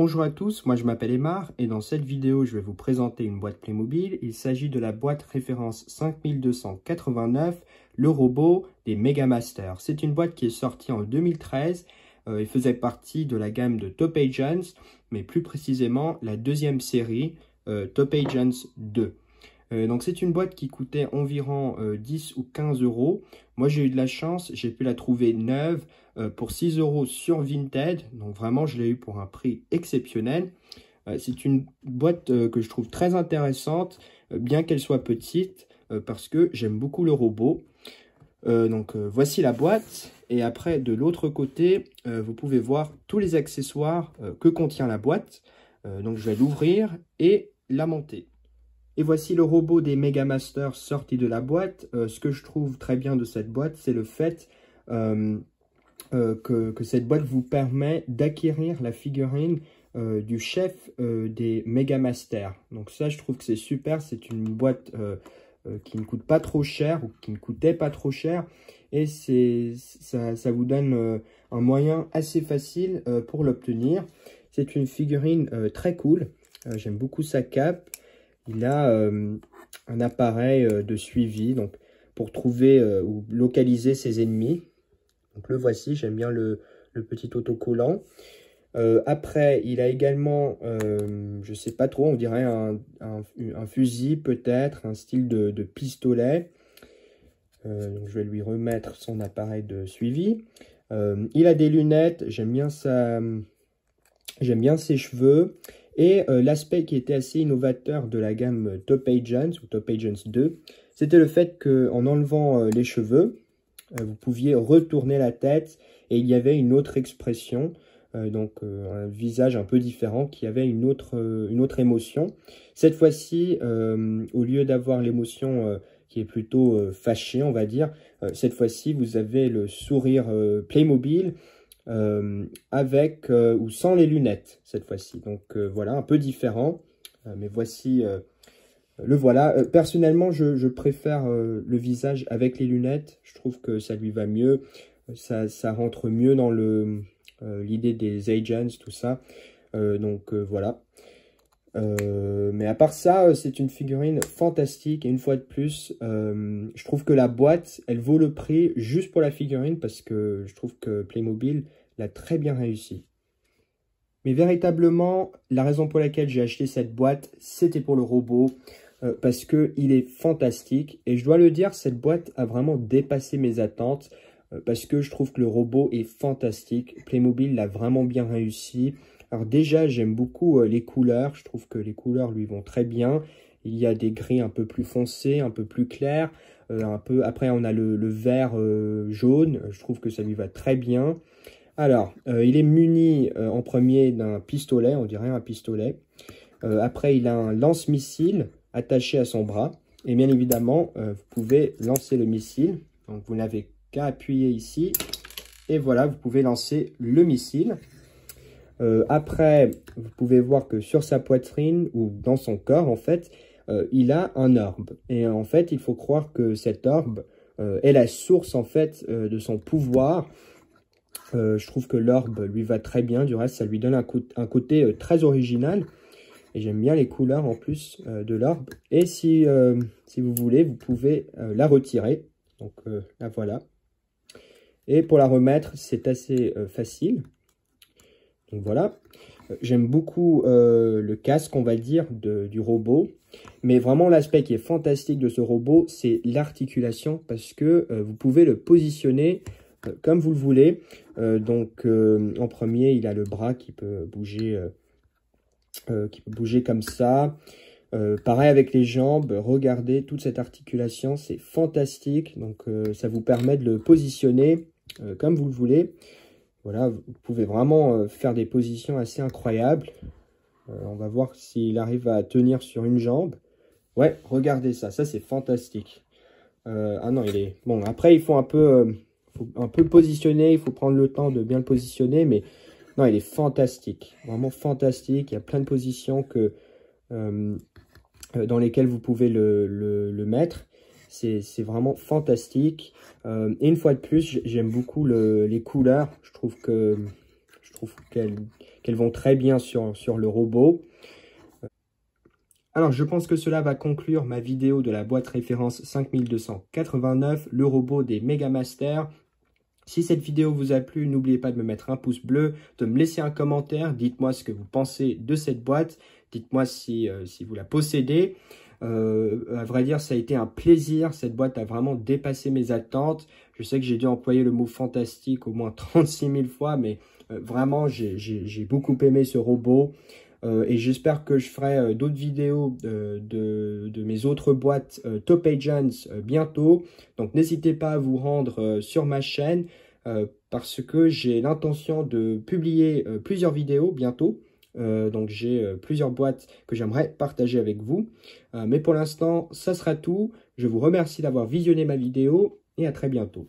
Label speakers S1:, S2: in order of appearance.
S1: Bonjour à tous, moi je m'appelle Aymar et dans cette vidéo je vais vous présenter une boîte Playmobil. Il s'agit de la boîte référence 5289, le robot des Megamaster. C'est une boîte qui est sortie en 2013 et faisait partie de la gamme de Top Agents, mais plus précisément la deuxième série Top Agents 2. Donc c'est une boîte qui coûtait environ 10 ou 15 euros. Moi j'ai eu de la chance, j'ai pu la trouver neuve pour 6 euros sur Vinted. Donc vraiment je l'ai eu pour un prix exceptionnel. C'est une boîte que je trouve très intéressante, bien qu'elle soit petite, parce que j'aime beaucoup le robot. Voici la boîte. Et après de l'autre côté, vous pouvez voir tous les accessoires que contient la boîte. Donc je vais l'ouvrir et la monter. Et voici le robot des Megamaster sorti de la boîte. Ce que je trouve très bien de cette boîte, c'est le fait que cette boîte vous permet d'acquérir la figurine du chef des Megamaster. Donc ça, je trouve que c'est super. C'est une boîte qui ne coûte pas trop cher ou qui ne coûtait pas trop cher. Et ça vous donne un moyen assez facile pour l'obtenir. C'est une figurine très cool. J'aime beaucoup sa cape. Il a un appareil de suivi donc, pour trouver ou localiser ses ennemis. Donc le voici, j'aime bien le petit autocollant. Après, il a également, je ne sais pas trop, on dirait un fusil peut-être, un style de pistolet. Donc je vais lui remettre son appareil de suivi. Il a des lunettes, j'aime bien ses cheveux. Et l'aspect qui était assez innovateur de la gamme Top Agents ou Top Agents 2, c'était le fait qu'en enlevant les cheveux, vous pouviez retourner la tête et il y avait une autre expression, un visage un peu différent qui avait une autre émotion. Cette fois-ci, au lieu d'avoir l'émotion qui est plutôt fâchée, on va dire, cette fois-ci, vous avez le sourire Playmobil, avec ou sans les lunettes cette fois-ci. Donc voilà, un peu différent, mais voici le voilà. Personnellement, je préfère le visage avec les lunettes. Je trouve que ça lui va mieux, ça rentre mieux dans l'idée des agents, tout ça. Voilà. Mais à part ça, c'est une figurine fantastique. Et une fois de plus, je trouve que la boîte, elle vaut le prix juste pour la figurine parce que je trouve que Playmobil l'a très bien réussi. Mais véritablement, la raison pour laquelle j'ai acheté cette boîte, c'était pour le robot. Parce qu'il est fantastique. Et je dois le dire, cette boîte a vraiment dépassé mes attentes. Parce que je trouve que le robot est fantastique. Playmobil l'a vraiment bien réussi. Alors déjà, j'aime beaucoup les couleurs. Je trouve que les couleurs lui vont très bien. Il y a des gris un peu plus foncés, un peu plus clairs. Après, on a le vert jaune. Je trouve que ça lui va très bien. Alors, il est muni en premier d'un pistolet, on dirait un pistolet. Après, il a un lance-missile attaché à son bras. Et bien évidemment, vous pouvez lancer le missile. Donc, vous n'avez qu'à appuyer ici. Et voilà, vous pouvez lancer le missile. Après, vous pouvez voir que sur sa poitrine ou dans son corps, en fait, il a un orbe. Et en fait, il faut croire que cet orbe est la source, en fait, de son pouvoir. Je trouve que l'orbe lui va très bien. Du reste, ça lui donne un côté très original. Et j'aime bien les couleurs, en plus, de l'orbe. Et si vous voulez, vous pouvez la retirer. Donc, la voilà. Et pour la remettre, c'est assez facile. Donc voilà, j'aime beaucoup le casque, on va dire, du robot. Mais vraiment, l'aspect qui est fantastique de ce robot, c'est l'articulation. Parce que vous pouvez le positionner comme vous le voulez. En premier, il a le bras qui peut bouger comme ça. Pareil avec les jambes. Regardez toute cette articulation, c'est fantastique. Donc, ça vous permet de le positionner comme vous le voulez. Voilà, vous pouvez vraiment faire des positions assez incroyables. On va voir s'il arrive à tenir sur une jambe. Ouais, regardez ça, c'est fantastique. Ah non, il est... Bon, après, il faut un peu le positionner, il faut prendre le temps de bien le positionner, mais non, il est fantastique. Vraiment fantastique, il y a plein de positions dans lesquelles vous pouvez le mettre. C'est vraiment fantastique. Et une fois de plus, j'aime beaucoup les couleurs. Je trouve qu'elles vont très bien sur le robot. Alors, je pense que cela va conclure ma vidéo de la boîte référence 5289, le robot des Megamasters. Si cette vidéo vous a plu, n'oubliez pas de me mettre un pouce bleu, de me laisser un commentaire. Dites-moi ce que vous pensez de cette boîte. Dites-moi si vous la possédez. À vrai dire, ça a été un plaisir. Cette boîte a vraiment dépassé mes attentes. Je sais que j'ai dû employer le mot fantastique au moins 36 000 fois, mais vraiment, j'ai beaucoup aimé ce robot. Et j'espère que je ferai d'autres vidéos de mes autres boîtes Top Agents bientôt. Donc n'hésitez pas à vous rendre sur ma chaîne parce que j'ai l'intention de publier plusieurs vidéos bientôt. Donc j'ai plusieurs boîtes que j'aimerais partager avec vous. Mais pour l'instant, ça sera tout. Je vous remercie d'avoir visionné ma vidéo et à très bientôt.